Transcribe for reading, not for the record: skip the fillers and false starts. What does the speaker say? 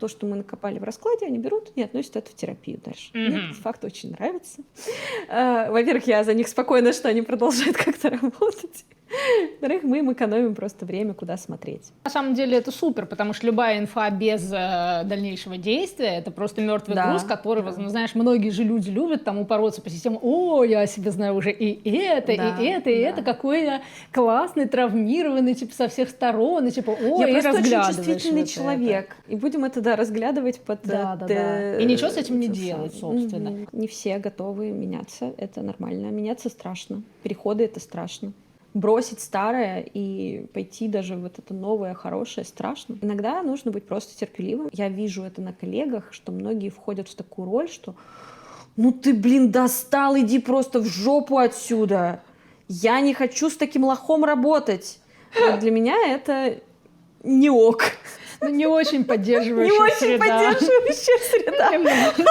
То, что мы накопали в раскладе, они берут и относят это в терапию дальше. Мне этот факт очень нравится. Во-первых, я за них спокойна, что они продолжают как-то работать. Во-вторых, мы им экономим просто время, куда смотреть. На самом деле это супер, потому что любая инфа без дальнейшего действия — это просто мертвый груз, который, знаешь, многие же люди любят там упороться по системе: «О, я себе знаю уже и это, это, какой я классный, травмированный, типа, со всех сторон, и типа, о, я и просто очень разглядываешь чувствительный вот человек, и будем это, разглядывать под... И ничего с этим не делать, собственно. Не все готовы меняться, это нормально. Меняться страшно, переходы — это страшно. Бросить старое и пойти даже в это новое, хорошее страшно. Иногда нужно быть просто терпеливым. Я вижу это на коллегах, что многие входят в такую роль, что ну ты, блин, достал, иди просто в жопу отсюда. Я не хочу с таким лохом работать. Вот для меня это не ок. Не очень поддерживающая среда. Не очень поддерживающая среда.